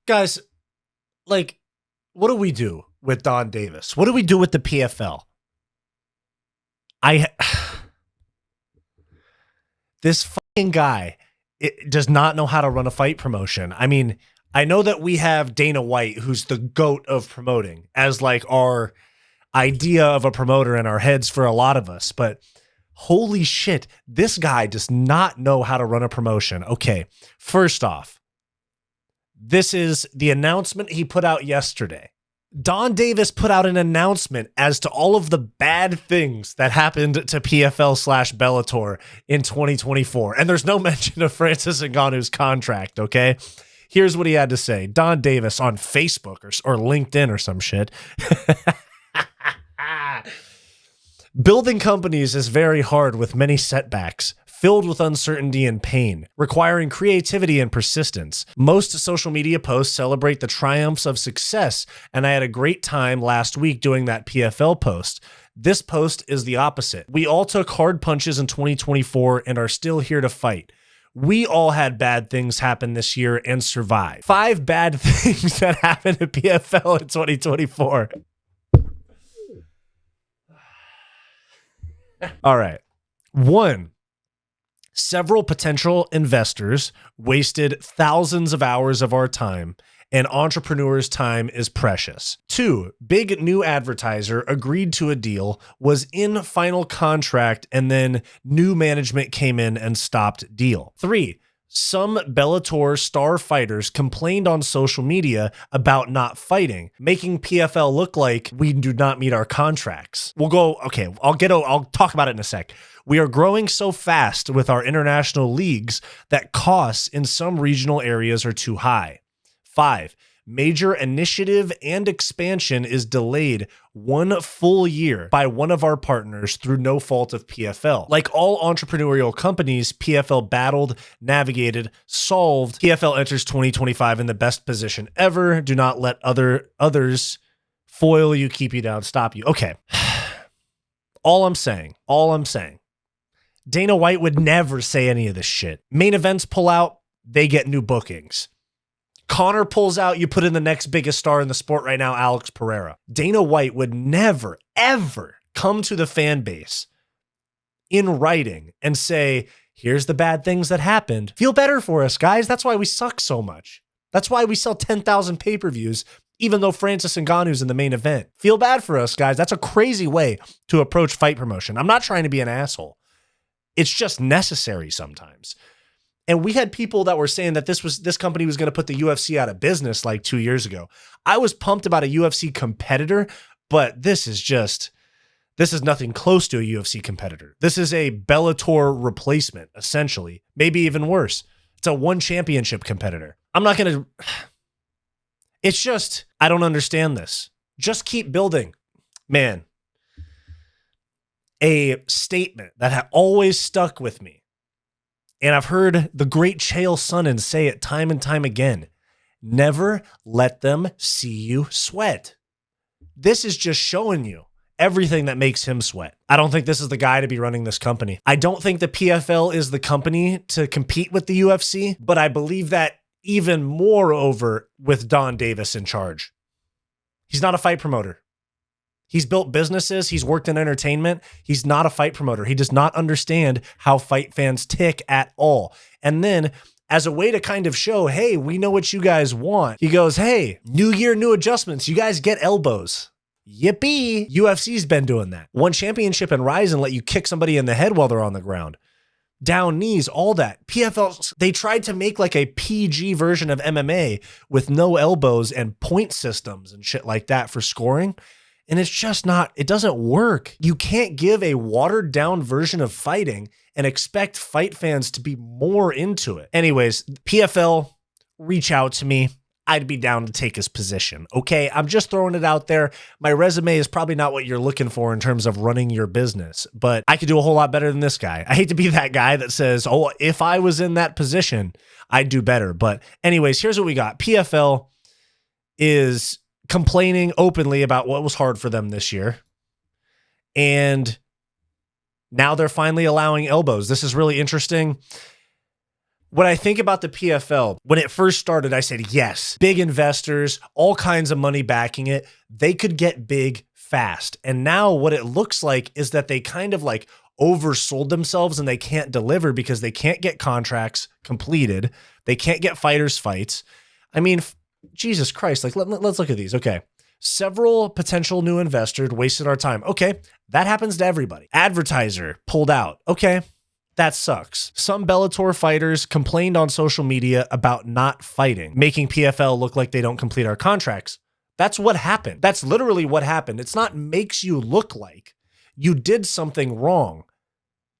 Guys, like, what do we do with Donn Davis? What do we do with the PFL? This fucking guy does not know how to run a fight promotion. I mean, I know that we have Dana White, who's the GOAT of promoting, as like our idea of a promoter in our heads for a lot of us, but holy shit, this guy does not know how to run a promotion. Okay, first off, this is the announcement he put out yesterday. Donn Davis put out an announcement as to all of the bad things that happened to PFL/Bellator in 2024. And there's no mention of Francis Ngannou's contract, okay? Here's what he had to say. Donn Davis on Facebook or LinkedIn or some shit. Building companies is very hard with many setbacks, filled with uncertainty and pain, requiring creativity and persistence. Most social media posts celebrate the triumphs of success, and I had a great time last week doing that PFL post. This post is the opposite. We all took hard punches in 2024 and are still here to fight. We all had bad things happen this year and survived. 5 bad things that happened to PFL in 2024. All right. 1. Several potential investors wasted thousands of hours of our time, and entrepreneurs' time is precious. 2, big new advertiser agreed to a deal, was in final contract, and then new management came in and stopped deal. 3, some Bellator star fighters complained on social media about not fighting, making PFL look like we do not meet our contracts. I'll talk about it in a sec. We are growing so fast with our international leagues that costs in some regional areas are too high. 5, major initiative and expansion is delayed 1 full year by one of our partners through no fault of PFL. Like all entrepreneurial companies, PFL battled, navigated, solved. PFL enters 2025 in the best position ever. Do not let others foil you, keep you down, stop you. Okay. All I'm saying. Dana White would never say any of this shit. Main events pull out, they get new bookings. Conor pulls out, you put in the next biggest star in the sport right now, Alex Pereira. Dana White would never, ever come to the fan base in writing and say, here's the bad things that happened. Feel better for us, guys. That's why we suck so much. That's why we sell 10,000 pay-per-views, even though Francis Ngannou's in the main event. Feel bad for us, guys. That's a crazy way to approach fight promotion. I'm not trying to be an asshole. It's just necessary sometimes. And we had people that were saying that this company was going to put the UFC out of business like 2 years ago. I was pumped about a UFC competitor, but this is nothing close to a UFC competitor. This is a Bellator replacement, essentially. Maybe even worse. It's a 1 championship competitor. It's just, I don't understand this. Just keep building. Man, a statement that always stuck with me, and I've heard the great Chael Sonnen say it time and time again: never let them see you sweat. This is just showing you everything that makes him sweat. I don't think this is the guy to be running this company. I don't think the PFL is the company to compete with the UFC, but I believe that even more over with Donn Davis in charge. He's not a fight promoter. He's built businesses. He's worked in entertainment. He's not a fight promoter. He does not understand how fight fans tick at all. And then as a way to kind of show, hey, we know what you guys want, he goes, hey, new year, new adjustments. You guys get elbows. Yippee. UFC's been doing that. 1 championship and Rise and let you kick somebody in the head while they're on the ground. Down knees, all that. PFL, they tried to make like a PG version of MMA with no elbows and point systems and shit like that for scoring. And it's just not, it doesn't work. You can't give a watered down version of fighting and expect fight fans to be more into it. Anyways, PFL, reach out to me. I'd be down to take his position. Okay, I'm just throwing it out there. My resume is probably not what you're looking for in terms of running your business, but I could do a whole lot better than this guy. I hate to be that guy that says, oh, if I was in that position, I'd do better. But anyways, here's what we got. PFL is complaining openly about what was hard for them this year. And now they're finally allowing elbows. This is really interesting. When I think about the PFL, when it first started, I said, yes, big investors, all kinds of money backing it. They could get big fast. And now what it looks like is that they kind of like oversold themselves and they can't deliver because they can't get contracts completed. They can't get fighters fights. I mean, Jesus Christ, like let's look at these. Okay. Several potential new investors wasted our time. Okay. That happens to everybody. Advertiser pulled out. Okay. That sucks. Some Bellator fighters complained on social media about not fighting, making PFL look like they don't complete our contracts. That's what happened. That's literally what happened. It's not makes you look like you did something wrong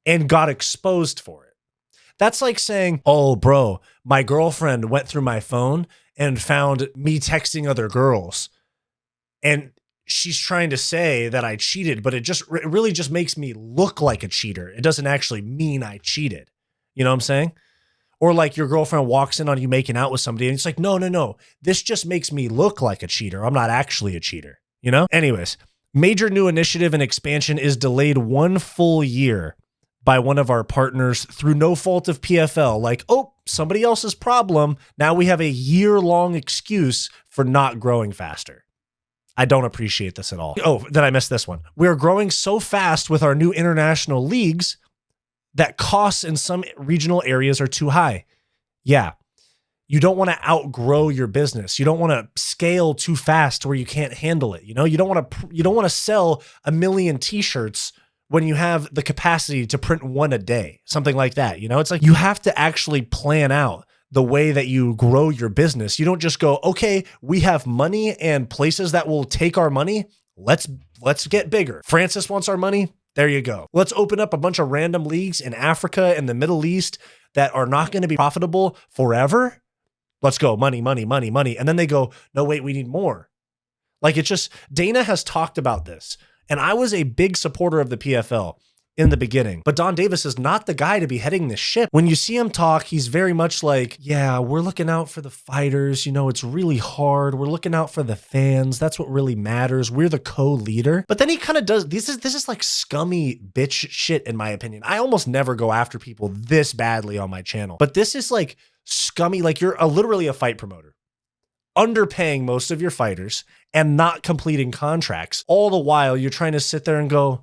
and got exposed for it. That's like saying, oh, bro, my girlfriend went through my phone and found me texting other girls. And she's trying to say that I cheated, but it really just makes me look like a cheater. It doesn't actually mean I cheated. You know what I'm saying? Or like your girlfriend walks in on you making out with somebody and it's like, no. This just makes me look like a cheater. I'm not actually a cheater, you know? Anyways, major new initiative and expansion is delayed 1 full year by one of our partners through no fault of PFL. Like, oh, somebody else's problem. Now we have a year-long excuse for not growing faster. I don't appreciate this at all. Oh, then I missed this one. We're growing so fast with our new international leagues that costs in some regional areas are too high. Yeah. You don't want to outgrow your business. You don't want to scale too fast to where you can't handle it. You know, you don't want to sell 1 million t-shirts when you have the capacity to print 1 a day, something like that. You know, it's like you have to actually plan out the way that you grow your business. You don't just go, okay, we have money and places that will take our money. Let's get bigger. Francis wants our money. There you go. Let's open up a bunch of random leagues in Africa and the Middle East that are not going to be profitable forever. Let's go. Money. And then they go, no, wait, we need more. Like it's just, Dana has talked about this. And I was a big supporter of the PFL in the beginning, but Donn Davis is not the guy to be heading this ship. When you see him talk, he's very much like, yeah, we're looking out for the fighters. You know, it's really hard. We're looking out for the fans. That's what really matters. We're the co-leader. But then he kind of does, this is like scummy bitch shit in my opinion. I almost never go after people this badly on my channel, but this is like scummy. Like you're literally a fight promoter, underpaying most of your fighters and not completing contracts. All the while you're trying to sit there and go,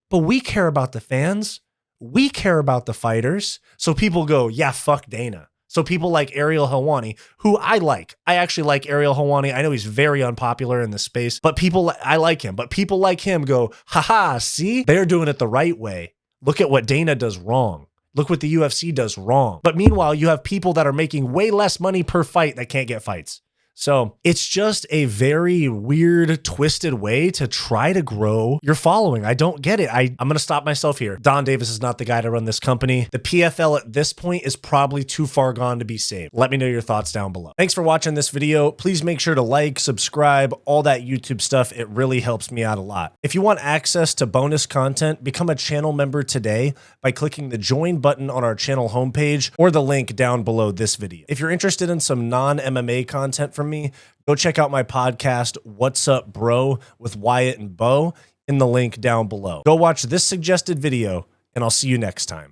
but we care about the fans. We care about the fighters. So people go, yeah, fuck Dana. So people like Ariel Helwani, who I like. I actually like Ariel Helwani. I know he's very unpopular in the space, but I like him. But people like him go, haha, see? They're doing it the right way. Look at what Dana does wrong. Look what the UFC does wrong. But meanwhile, you have people that are making way less money per fight that can't get fights. So it's just a very weird, twisted way to try to grow your following. I don't get it. I'm going to stop myself here. Donn Davis is not the guy to run this company. The PFL at this point is probably too far gone to be saved. Let me know your thoughts down below. Thanks for watching this video. Please make sure to like, subscribe, all that YouTube stuff. It really helps me out a lot. If you want access to bonus content, become a channel member today by clicking the join button on our channel homepage or the link down below this video. If you're interested in some non-MMA content from me, go check out my podcast, What's Up Bro, with Wyatt and Bo, in the link down below. Go watch this suggested video, and I'll see you next time.